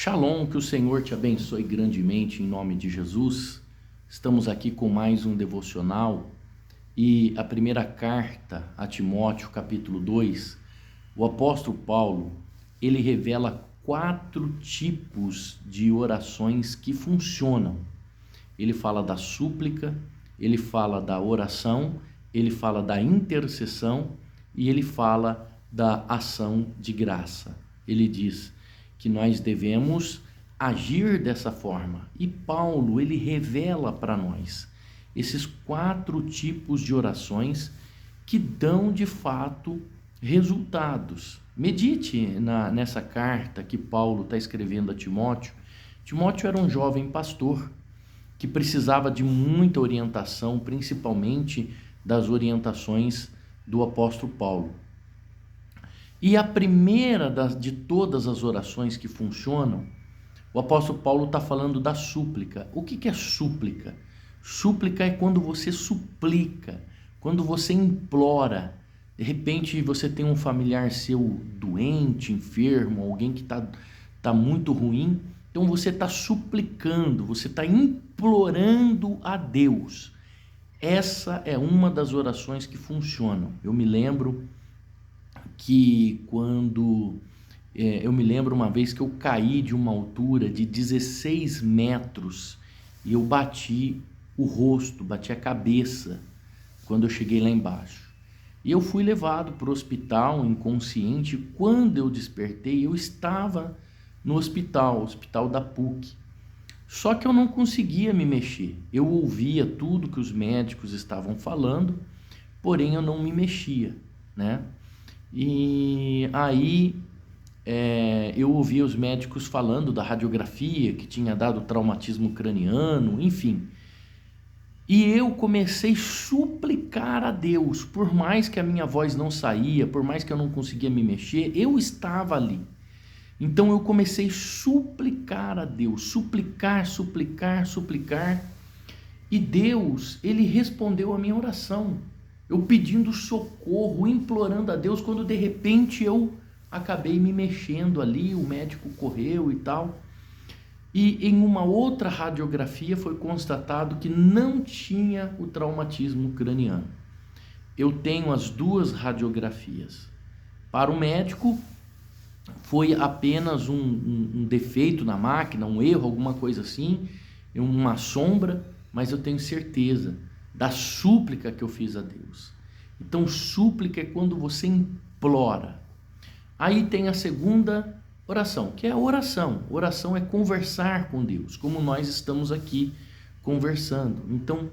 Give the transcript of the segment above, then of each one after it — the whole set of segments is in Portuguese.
Shalom, que o Senhor te abençoe grandemente em nome de Jesus. Estamos aqui com mais um devocional e a primeira carta a Timóteo, capítulo 2, o apóstolo Paulo, ele revela 4 tipos de orações que funcionam. Ele fala da súplica, ele fala da oração, ele fala da intercessão e ele fala da ação de graça. Ele diz que nós devemos agir dessa forma. E Paulo, ele revela para nós esses 4 tipos de orações que dão de fato resultados. Medite nessa carta que Paulo está escrevendo a Timóteo. Timóteo era um jovem pastor que precisava de muita orientação, principalmente das orientações do apóstolo Paulo. E a primeira de todas as orações que funcionam, o apóstolo Paulo está falando da súplica. O que é súplica? Súplica é quando você suplica, quando você implora. De repente você tem um familiar seu doente, enfermo, alguém que tá muito ruim. Então você está suplicando, você está implorando a Deus. Essa é uma das orações que funcionam. Eu me lembro uma vez que eu caí de uma altura de 16 metros e eu bati o rosto, bati a cabeça quando eu cheguei lá embaixo. E eu fui levado para o hospital inconsciente. Quando eu despertei, eu estava no hospital da PUC. Só que eu não conseguia me mexer. Eu ouvia tudo que os médicos estavam falando, porém eu não me mexia, né? E aí eu ouvia os médicos falando da radiografia que tinha dado traumatismo craniano, enfim. E eu comecei a suplicar a Deus, por mais que a minha voz não saía, por mais que eu não conseguia me mexer, eu estava ali. Então eu comecei a suplicar a Deus, suplicar, e Deus, ele respondeu a minha oração. Eu pedindo socorro, implorando a Deus, quando de repente eu acabei me mexendo ali, o médico correu e tal. E em uma outra radiografia foi constatado que não tinha o traumatismo craniano. Eu tenho as 2 radiografias. Para o médico, foi apenas um defeito na máquina, um erro, alguma coisa assim, uma sombra, mas eu tenho certeza da súplica que eu fiz a Deus. Então, súplica é quando você implora. Aí tem a segunda oração, que é a oração. Oração é conversar com Deus, como nós estamos aqui conversando. Então,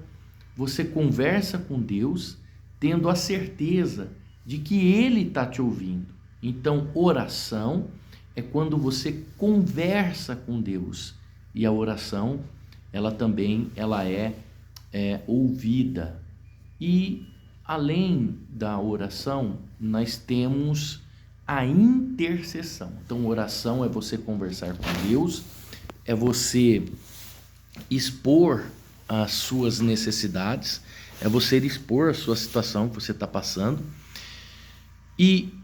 você conversa com Deus, tendo a certeza de que Ele está te ouvindo. Então, oração é quando você conversa com Deus. E a oração, ela é ouvida. E além da oração, nós temos a intercessão. Então, oração é você conversar com Deus, é você expor as suas necessidades, é você expor a sua situação que você está passando. E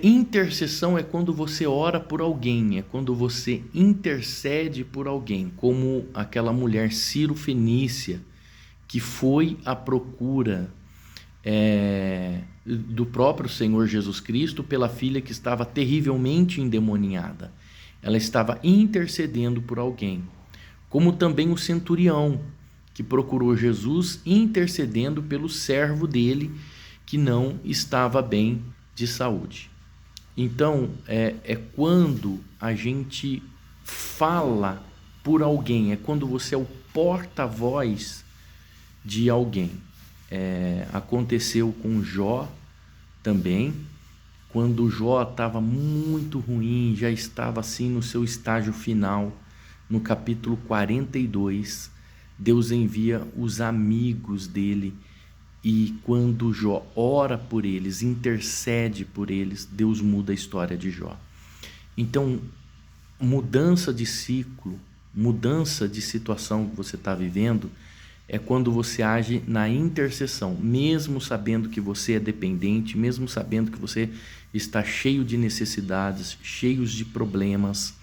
intercessão é quando você ora por alguém, é quando você intercede por alguém, como aquela mulher Ciro-fenícia que foi à procura do próprio Senhor Jesus Cristo pela filha que estava terrivelmente endemoniada. Ela estava intercedendo por alguém, como também o centurião que procurou Jesus intercedendo pelo servo dele que não estava bem de saúde. Então, é quando a gente fala por alguém, é quando você é o porta-voz de alguém. Aconteceu com Jó também, quando Jó estava muito ruim, já estava assim no seu estágio final, no capítulo 42, Deus envia os amigos dele. E quando Jó ora por eles, intercede por eles, Deus muda a história de Jó. Então, mudança de ciclo, mudança de situação que você está vivendo, é quando você age na intercessão, mesmo sabendo que você é dependente, mesmo sabendo que você está cheio de necessidades, cheio de problemas,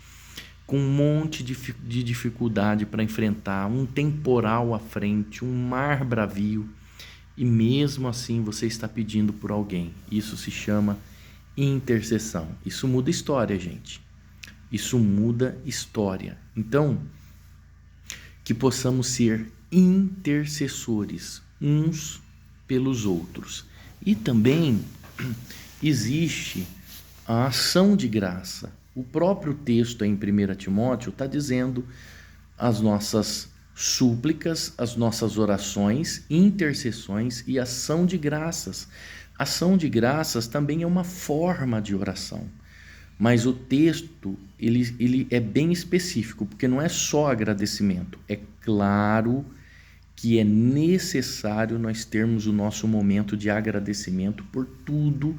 com um monte de dificuldade para enfrentar, um temporal à frente, um mar bravio, e mesmo assim você está pedindo por alguém. Isso se chama intercessão. Isso muda história, gente. Isso muda história. Então, que possamos ser intercessores uns pelos outros. E também existe a ação de graça. O próprio texto em 1 Timóteo está dizendo as nossas súplicas, as nossas orações, intercessões e ação de graças. Ação de graças também é uma forma de oração, mas o texto ele é bem específico, porque não é só agradecimento. É claro que é necessário nós termos o nosso momento de agradecimento por tudo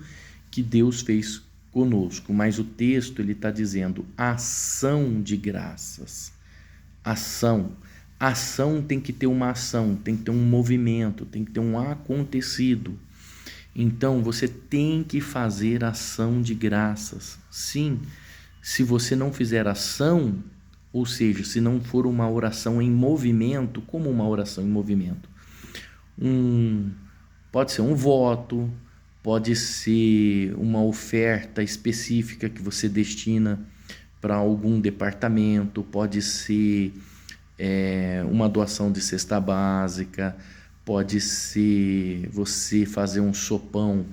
que Deus fez conosco, mas o texto ele está dizendo ação de graças. Ação tem que ter uma ação, tem que ter um movimento, tem que ter um acontecido. Então você tem que fazer ação de graças. Sim, se você não fizer ação, ou seja, se não for uma oração em movimento, como uma oração em movimento? Pode ser um voto, pode ser uma oferta específica que você destina para algum departamento, pode ser uma doação de cesta básica, pode ser você fazer um sopão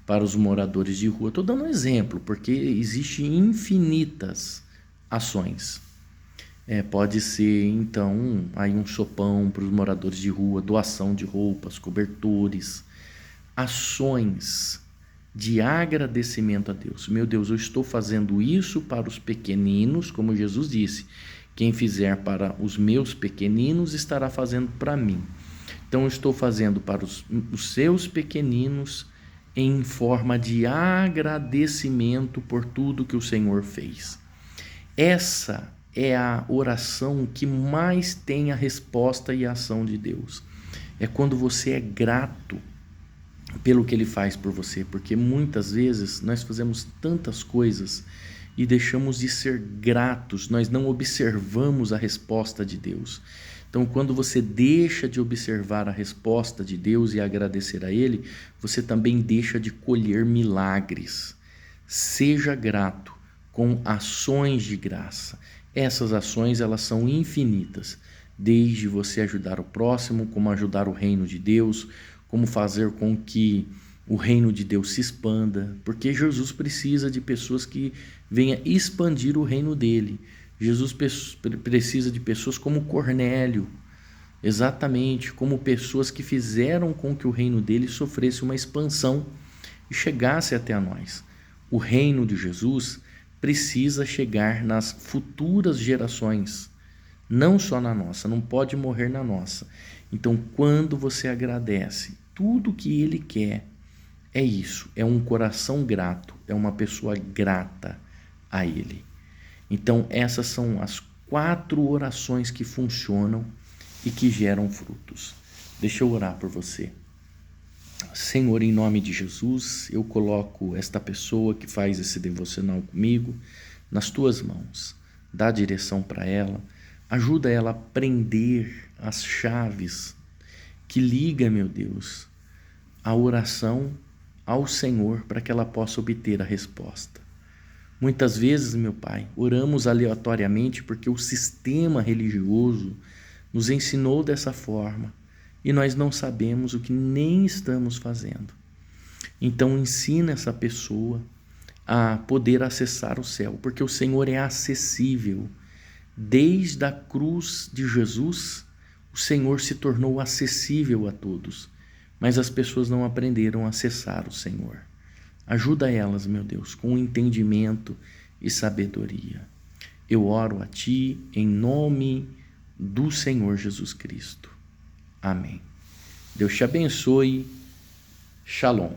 para os moradores de rua. Estou dando um exemplo, porque existem infinitas ações. Pode ser, então, aí um sopão para os moradores de rua, doação de roupas, cobertores, ações de agradecimento a Deus. Meu Deus, eu estou fazendo isso para os pequeninos, como Jesus disse, quem fizer para os meus pequeninos estará fazendo para mim. Então eu estou fazendo para os seus pequeninos em forma de agradecimento por tudo que o Senhor fez. Essa é a oração que mais tem a resposta e a ação de Deus. É quando você é grato pelo que Ele faz por você, porque muitas vezes nós fazemos tantas coisas e deixamos de ser gratos, nós não observamos a resposta de Deus. Então, quando você deixa de observar a resposta de Deus e agradecer a Ele, você também deixa de colher milagres. Seja grato com ações de graça. Essas ações, elas são infinitas, desde você ajudar o próximo, como ajudar o reino de Deus, como fazer com que o reino de Deus se expanda, porque Jesus precisa de pessoas que venham expandir o reino dele. Jesus precisa de pessoas como Cornélio, exatamente como pessoas que fizeram com que o reino dele sofresse uma expansão e chegasse até a nós. O reino de Jesus precisa chegar nas futuras gerações, não só na nossa, não pode morrer na nossa. Então, quando você agradece, tudo que Ele quer é isso, é um coração grato, é uma pessoa grata a Ele. Então, essas são as 4 orações que funcionam e que geram frutos. Deixa eu orar por você. Senhor, em nome de Jesus, eu coloco esta pessoa que faz esse devocional comigo nas tuas mãos. Dá direção para ela, ajuda ela a prender as chaves que liga, meu Deus, a oração ao Senhor para que ela possa obter a resposta. Muitas vezes, meu Pai, oramos aleatoriamente porque o sistema religioso nos ensinou dessa forma e nós não sabemos o que nem estamos fazendo. Então ensina essa pessoa a poder acessar o céu, porque o Senhor é acessível. Desde a cruz de Jesus, o Senhor se tornou acessível a todos, mas as pessoas não aprenderam a acessar o Senhor. Ajuda elas, meu Deus, com entendimento e sabedoria. Eu oro a Ti em nome do Senhor Jesus Cristo. Amém. Deus te abençoe. Shalom.